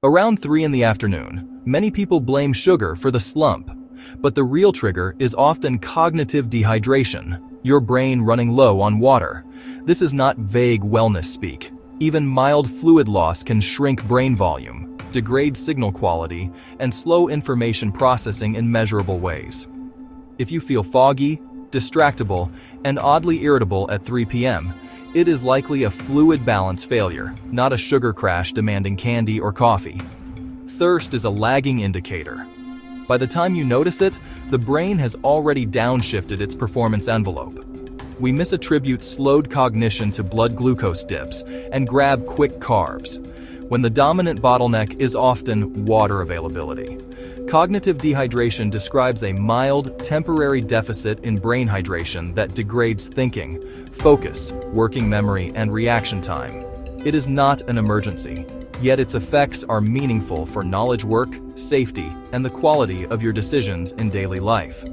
Around 3 in the afternoon, many people blame sugar for the slump. But the real trigger is often cognitive dehydration, your brain running low on water. This is not vague wellness speak. Even mild fluid loss can shrink brain volume, degrade signal quality, and slow information processing in measurable ways. If you feel foggy, distractible, and oddly irritable at 3 p.m., it is likely a fluid balance failure, not a sugar crash demanding candy or coffee. Thirst is a lagging indicator. By the time you notice it, the brain has already downshifted its performance envelope. We misattribute slowed cognition to blood glucose dips and grab quick carbs, when the dominant bottleneck is often water availability. Cognitive dehydration describes a mild, temporary deficit in brain hydration that degrades thinking, focus, working memory, and reaction time. It is not an emergency, yet its effects are meaningful for knowledge work, safety, and the quality of your decisions in daily life.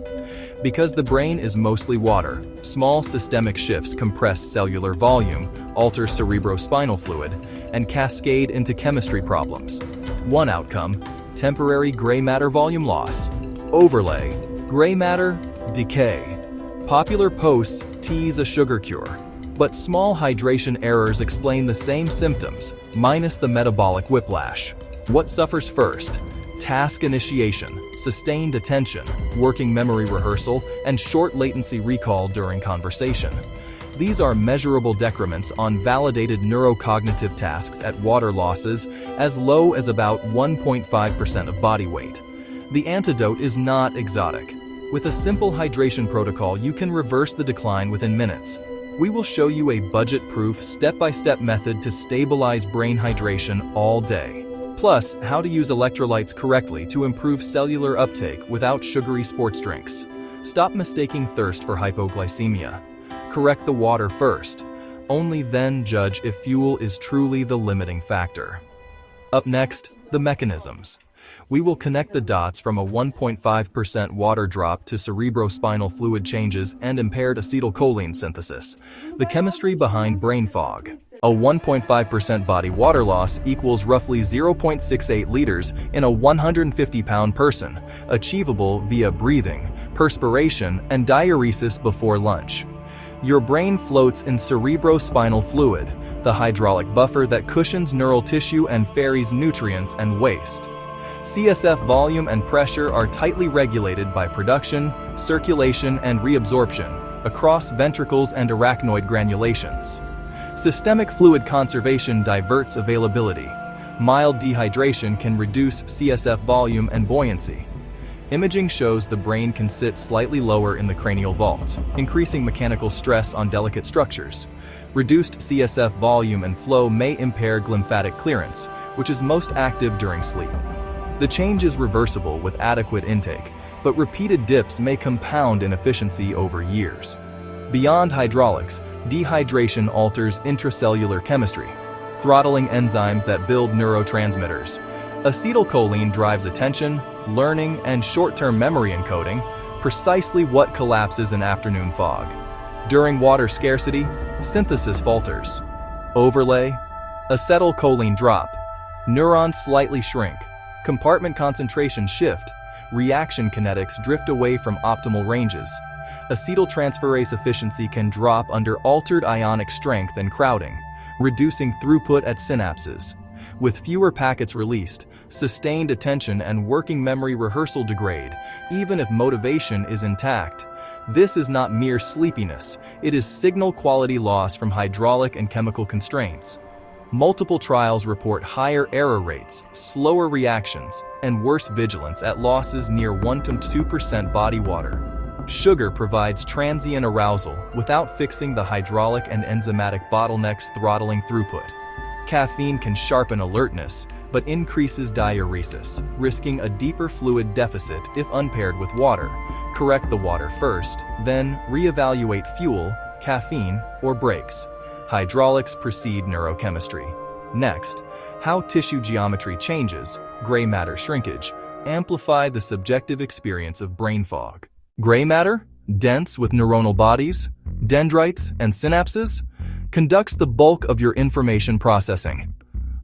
Because the brain is mostly water, small systemic shifts compress cellular volume, alter cerebrospinal fluid, and cascade into chemistry problems. One outcome: temporary gray matter volume loss. Overlay: gray matter, decay. Popular posts tease a sugar cure, but small hydration errors explain the same symptoms, minus the metabolic whiplash. What suffers first? Task initiation, sustained attention, working memory rehearsal, and short latency recall during conversation. These are measurable decrements on validated neurocognitive tasks at water losses as low as about 1.5% of body weight. The antidote is not exotic. With a simple hydration protocol, you can reverse the decline within minutes. We will show you a budget-proof, step-by-step method to stabilize brain hydration all day. Plus, how to use electrolytes correctly to improve cellular uptake without sugary sports drinks. Stop mistaking thirst for hypoglycemia. Correct the water first. Only then judge if fuel is truly the limiting factor. Up next, the mechanisms. We will connect the dots from a 1.5% water drop to cerebrospinal fluid changes and impaired acetylcholine synthesis, the chemistry behind brain fog. A 1.5% body water loss equals roughly 0.68 liters in a 150-pound person, achievable via breathing, perspiration, and diuresis before lunch. Your brain floats in cerebrospinal fluid, the hydraulic buffer that cushions neural tissue and ferries nutrients and waste. CSF volume and pressure are tightly regulated by production, circulation, and reabsorption across ventricles and arachnoid granulations. Systemic fluid conservation diverts availability. Mild dehydration can reduce CSF volume and buoyancy. Imaging shows the brain can sit slightly lower in the cranial vault, increasing mechanical stress on delicate structures. Reduced CSF volume and flow may impair glymphatic clearance, which is most active during sleep. The change is reversible with adequate intake, but repeated dips may compound inefficiency over years. Beyond hydraulics, dehydration alters intracellular chemistry, throttling enzymes that build neurotransmitters. Acetylcholine drives attention, learning, and short-term memory encoding, precisely what collapses in afternoon fog. During water scarcity, synthesis falters. Overlay: acetylcholine drop. Neurons slightly shrink. Compartment concentration shift. Reaction kinetics drift away from optimal ranges. Acetyltransferase efficiency can drop under altered ionic strength and crowding, reducing throughput at synapses. With fewer packets released, sustained attention and working memory rehearsal degrade, even if motivation is intact. This is not mere sleepiness, it is signal quality loss from hydraulic and chemical constraints. Multiple trials report higher error rates, slower reactions, and worse vigilance at losses near 1 to 2% body water. Sugar provides transient arousal without fixing the hydraulic and enzymatic bottlenecks throttling throughput. Caffeine can sharpen alertness, but increases diuresis, risking a deeper fluid deficit if unpaired with water. Correct the water first, then reevaluate fuel, caffeine, or brakes. Hydraulics precede neurochemistry. Next, how tissue geometry changes, gray matter shrinkage, amplify the subjective experience of brain fog. Gray matter, dense with neuronal bodies, dendrites, and synapses, conducts the bulk of your information processing.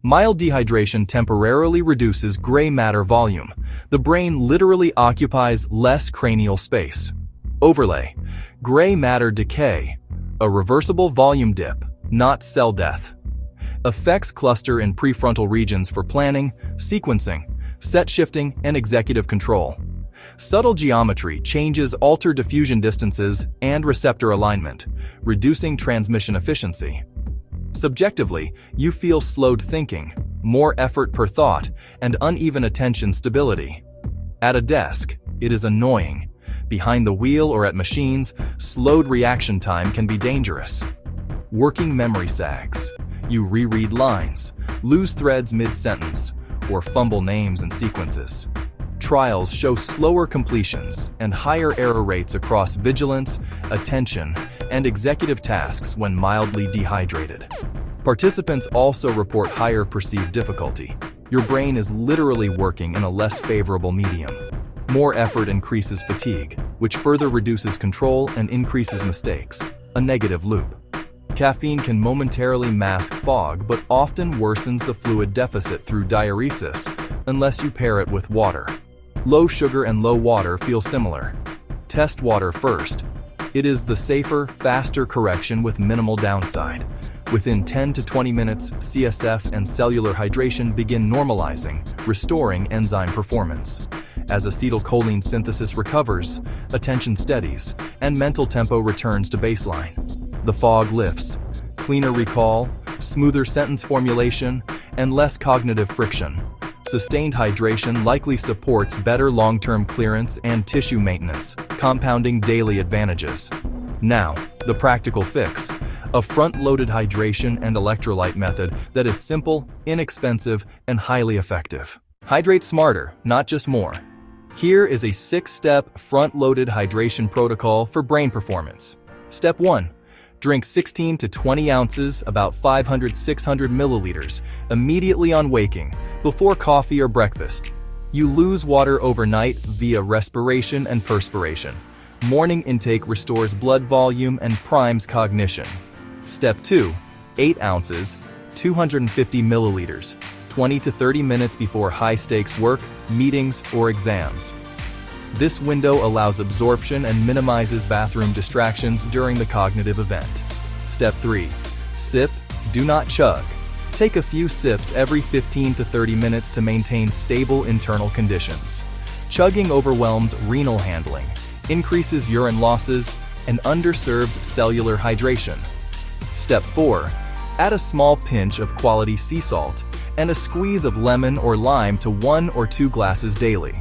Mild dehydration temporarily reduces gray matter volume. The brain literally occupies less cranial space. Overlay. Gray matter decay. A reversible volume dip, not cell death. Effects cluster in prefrontal regions for planning, sequencing, set shifting, and executive control. Subtle geometry changes alter diffusion distances and receptor alignment, reducing transmission efficiency. Subjectively, you feel slowed thinking, more effort per thought, and uneven attention stability. At a desk, it is annoying. Behind the wheel or at machines, slowed reaction time can be dangerous. Working memory sags. You reread lines, lose threads mid-sentence, or fumble names and sequences. Trials show slower completions and higher error rates across vigilance, attention, and executive tasks when mildly dehydrated. Participants also report higher perceived difficulty. Your brain is literally working in a less favorable medium. More effort increases fatigue, which further reduces control and increases mistakes, a negative loop. Caffeine can momentarily mask fog but often worsens the fluid deficit through diuresis unless you pair it with water. Low sugar and low water feel similar. Test water first. It is the safer, faster correction with minimal downside. Within 10 to 20 minutes, CSF and cellular hydration begin normalizing, restoring enzyme performance. As acetylcholine synthesis recovers, attention steadies, and mental tempo returns to baseline. The fog lifts, cleaner recall, smoother sentence formulation, and less cognitive friction. Sustained hydration likely supports better long-term clearance and tissue maintenance, compounding daily advantages. Now, the practical fix: a front-loaded hydration and electrolyte method that is simple, inexpensive, and highly effective. Hydrate smarter, not just more. Here is a 6-step front-loaded hydration protocol for brain performance. Step 1. Drink 16 to 20 ounces, about 500-600 milliliters, immediately on waking, before coffee or breakfast. You lose water overnight via respiration and perspiration. Morning intake restores blood volume and primes cognition. Step 2. 8 ounces, 250 milliliters, 20 to 30 minutes before high-stakes work, meetings, or exams. This window allows absorption and minimizes bathroom distractions during the cognitive event. Step 3. Sip, do not chug. Take a few sips every 15 to 30 minutes to maintain stable internal conditions. Chugging overwhelms renal handling, increases urine losses, and underserves cellular hydration. Step 4. Add a small pinch of quality sea salt and a squeeze of lemon or lime to 1 or 2 glasses daily.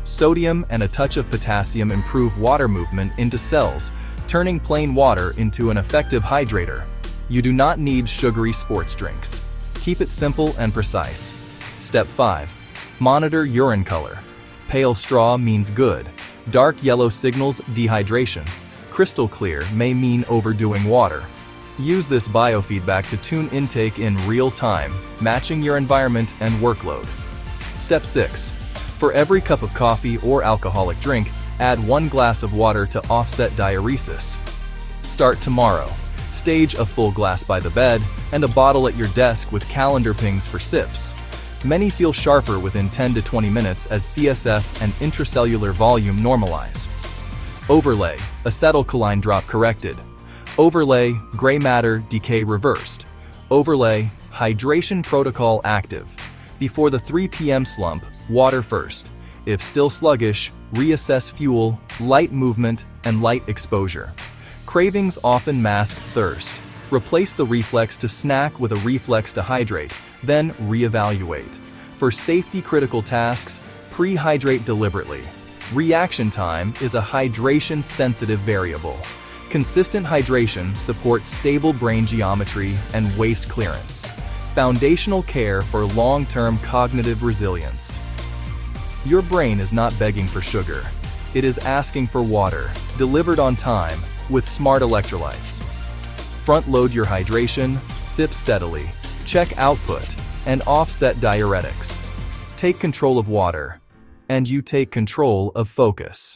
Sodium and a touch of potassium improve water movement into cells, turning plain water into an effective hydrator. You do not need sugary sports drinks. Keep it simple and precise. Step 5. Monitor urine color. Pale straw means good. Dark yellow signals dehydration. Crystal clear may mean overdoing water. Use this biofeedback to tune intake in real time, matching your environment and workload. Step 6. For every cup of coffee or alcoholic drink, add 1 glass of water to offset diuresis. Start tomorrow. Stage a full glass by the bed and a bottle at your desk with calendar pings for sips. Many feel sharper within 10 to 20 minutes as CSF and intracellular volume normalize. Overlay, acetylcholine drop corrected. Overlay, gray matter decay reversed. Overlay, hydration protocol active. Before the 3 p.m. slump, water first. If still sluggish, reassess fuel, light movement, and light exposure. Cravings often mask thirst. Replace the reflex to snack with a reflex to hydrate, then reevaluate. For safety-critical tasks, pre-hydrate deliberately. Reaction time is a hydration-sensitive variable. Consistent hydration supports stable brain geometry and waste clearance. Foundational care for long-term cognitive resilience. Your brain is not begging for sugar. It is asking for water, delivered on time, with smart electrolytes. Front-load your hydration, sip steadily, check output, and offset diuretics. Take control of water, and you take control of focus.